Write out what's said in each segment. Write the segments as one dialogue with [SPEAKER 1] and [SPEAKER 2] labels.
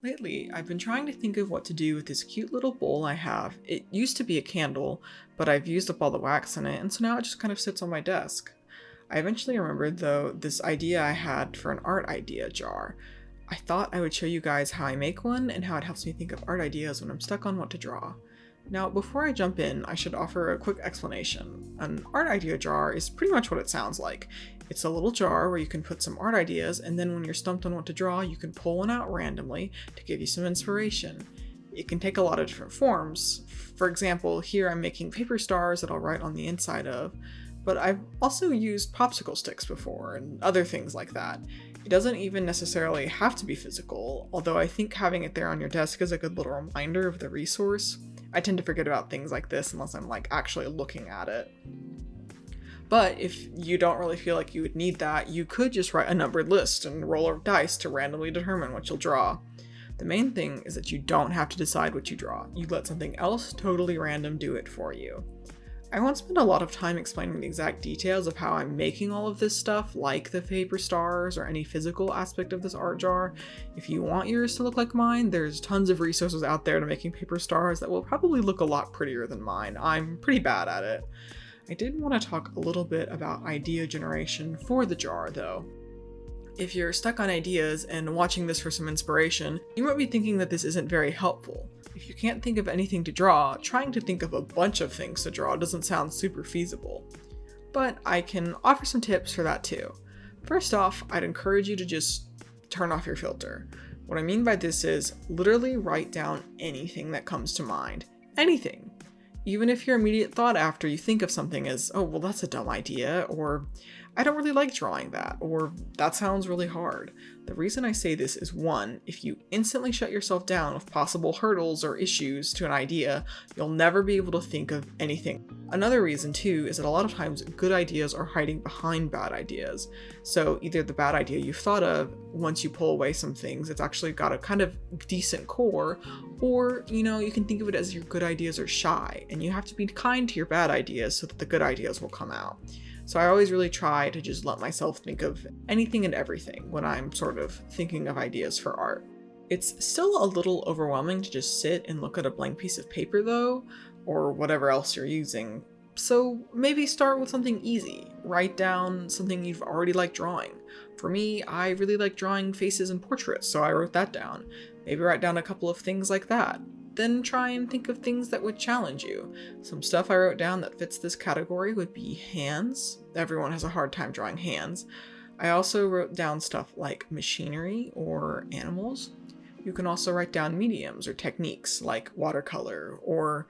[SPEAKER 1] Lately, I've been trying to think of what to do with this cute little bowl I have. It used to be a candle, but I've used up all the wax in it, and so now it just kind of sits on my desk. I eventually remembered, though, this idea I had for an art idea jar. I thought I would show you guys how I make one and how it helps me think of art ideas when I'm stuck on what to draw. Now, before I jump in, I should offer a quick explanation. An art idea jar is pretty much what it sounds like. It's a little jar where you can put some art ideas, and then when you're stumped on what to draw, you can pull one out randomly to give you some inspiration. It can take a lot of different forms. For example, here I'm making paper stars that I'll write on the inside of, but I've also used popsicle sticks before and other things like that. It doesn't even necessarily have to be physical, although I think having it there on your desk is a good little reminder of the resource. I tend to forget about things like this unless I'm actually looking at it. But if you don't really feel like you would need that, you could just write a numbered list and roll a dice to randomly determine what you'll draw. The main thing is that you don't have to decide what you draw. You let something else totally random do it for you. I won't spend a lot of time explaining the exact details of how I'm making all of this stuff, like the paper stars or any physical aspect of this art jar. If you want yours to look like mine, there's tons of resources out there to making paper stars that will probably look a lot prettier than mine. I'm pretty bad at it. I did want to talk a little bit about idea generation for the jar, though. If you're stuck on ideas and watching this for some inspiration, you might be thinking that this isn't very helpful. If you can't think of anything to draw, trying to think of a bunch of things to draw doesn't sound super feasible. But I can offer some tips for that too. First off, I'd encourage you to just turn off your filter. What I mean by this is literally write down anything that comes to mind. Anything. Even if your immediate thought after you think of something is, oh, well, that's a dumb idea, or I don't really like drawing that, or that sounds really hard. The reason I say this is one, if you instantly shut yourself down with possible hurdles or issues to an idea, you'll never be able to think of anything. Another reason too is that a lot of times good ideas are hiding behind bad ideas. So either the bad idea you've thought of, once you pull away some things, it's actually got a kind of decent core, or, you can think of it as your good ideas are shy, and you have to be kind to your bad ideas so that the good ideas will come out. So I always really try to just let myself think of anything and everything when I'm sort of thinking of ideas for art. It's still a little overwhelming to just sit and look at a blank piece of paper though, or whatever else you're using. So maybe start with something easy. Write down something you've already liked drawing. For me, I really like drawing faces and portraits, so I wrote that down. Maybe write down a couple of things like that. Then try and think of things that would challenge you. Some stuff I wrote down that fits this category would be hands. Everyone has a hard time drawing hands. I also wrote down stuff like machinery or animals. You can also write down mediums or techniques like watercolor or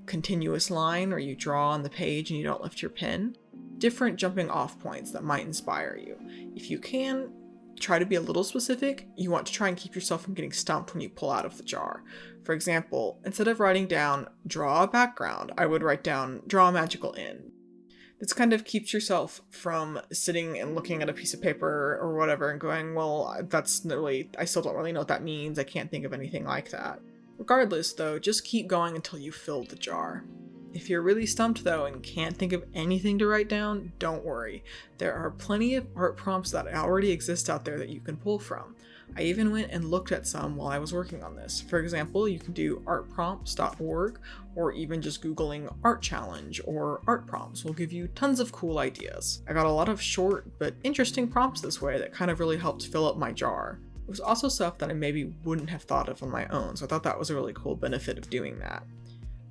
[SPEAKER 1] continuous line, or you draw on the page and you don't lift your pen. Different jumping off points that might inspire you. If you can, try to be a little specific. You want to try and keep yourself from getting stumped when you pull out of the jar. For example, instead of writing down, draw a background, I would write down, draw a magical inn. This kind of keeps yourself from sitting and looking at a piece of paper or whatever and going, well, I still don't really know what that means. I can't think of anything like that. Regardless, though, just keep going until you fill the jar. If you're really stumped though and can't think of anything to write down, don't worry. There are plenty of art prompts that already exist out there that you can pull from. I even went and looked at some while I was working on this. For example, you can do artprompts.org, or even just Googling art challenge or art prompts will give you tons of cool ideas. I got a lot of short but interesting prompts this way that kind of really helped fill up my jar. It was also stuff that I maybe wouldn't have thought of on my own, so I thought that was a really cool benefit of doing that.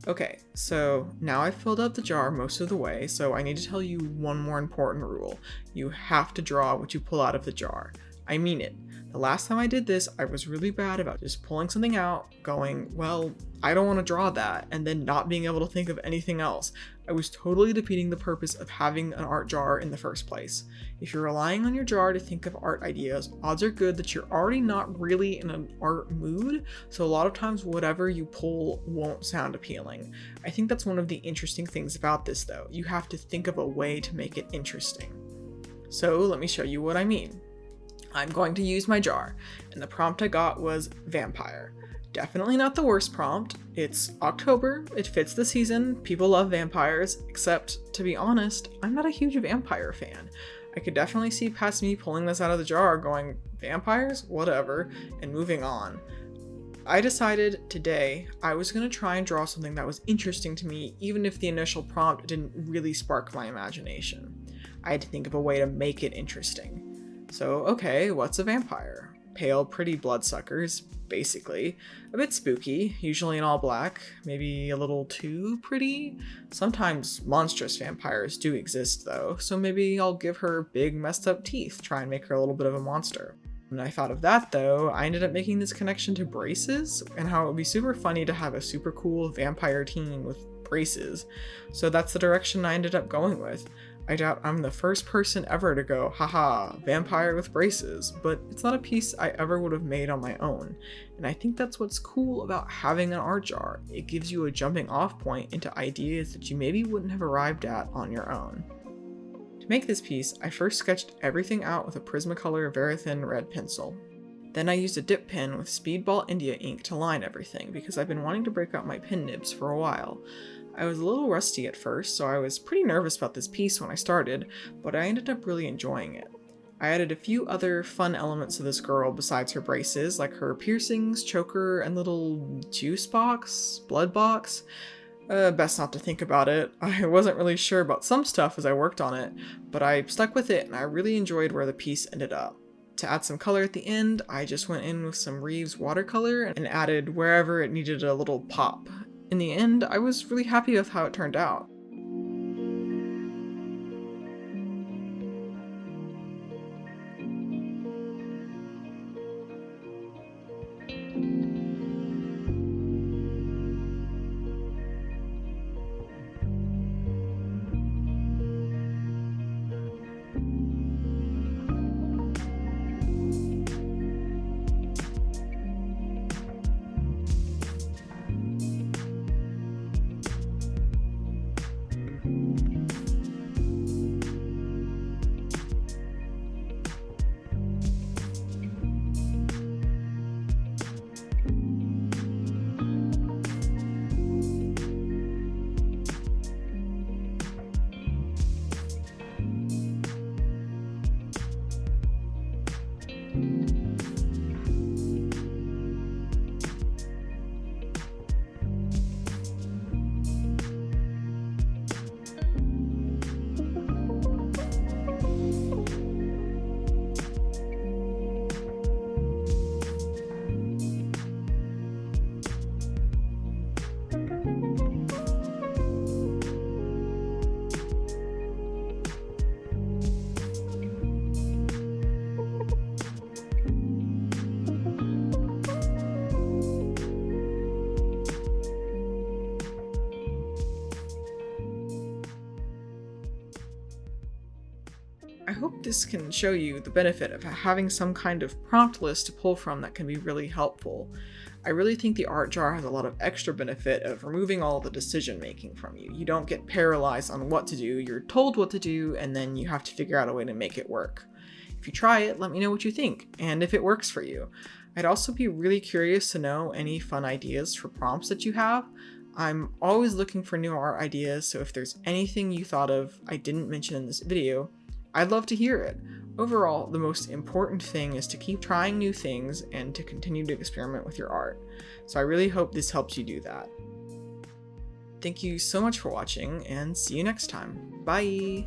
[SPEAKER 1] Okay, so now I've filled up the jar most of the way, so I need to tell you one more important rule. You have to draw what you pull out of the jar. I mean it. The last time I did this, I was really bad about just pulling something out, going, well, I don't want to draw that, and then not being able to think of anything else. I was totally defeating the purpose of having an art jar in the first place. If you're relying on your jar to think of art ideas, odds are good that you're already not really in an art mood, so a lot of times whatever you pull won't sound appealing. I think that's one of the interesting things about this though. You have to think of a way to make it interesting. So let me show you what I mean. I'm going to use my jar, and the prompt I got was vampire. Definitely not the worst prompt. It's October, it fits the season, people love vampires, except, to be honest, I'm not a huge vampire fan. I could definitely see past me pulling this out of the jar going, vampires? Whatever, and moving on. I decided today I was going to try and draw something that was interesting to me, even if the initial prompt didn't really spark my imagination. I had to think of a way to make it interesting. So, okay, what's a vampire? Pale, pretty bloodsuckers, basically. A bit spooky, usually in all black, maybe a little too pretty. Sometimes monstrous vampires do exist though, so maybe I'll give her big messed up teeth, try and make her a little bit of a monster. When I thought of that though, I ended up making this connection to braces and how it would be super funny to have a super cool vampire teen with braces. So that's the direction I ended up going with. I doubt I'm the first person ever to go, haha, vampire with braces, but it's not a piece I ever would have made on my own. And I think that's what's cool about having an art jar. It gives you a jumping off point into ideas that you maybe wouldn't have arrived at on your own. To make this piece, I first sketched everything out with a prismacolor verithin red pencil. Then I used a dip pen with speedball India ink to line everything because I've been wanting to break out my pen nibs for a while. I was a little rusty at first, so I was pretty nervous about this piece when I started, but I ended up really enjoying it. I added a few other fun elements to this girl besides her braces, like her piercings, choker, and little juice box, blood box. Best not to think about it. I wasn't really sure about some stuff as I worked on it, but I stuck with it and I really enjoyed where the piece ended up. To add some color at the end, I just went in with some Reeves watercolor and added wherever it needed a little pop. In the end, I was really happy with how it turned out. I hope this can show you the benefit of having some kind of prompt list to pull from that can be really helpful. I really think the art jar has a lot of extra benefit of removing all the decision making from you. You don't get paralyzed on what to do, you're told what to do, and then you have to figure out a way to make it work. If you try it, let me know what you think, and if it works for you. I'd also be really curious to know any fun ideas for prompts that you have. I'm always looking for new art ideas, so if there's anything you thought of I didn't mention in this video, I'd love to hear it. Overall, the most important thing is to keep trying new things and to continue to experiment with your art. So I really hope this helps you do that. Thank you so much for watching and see you next time. Bye!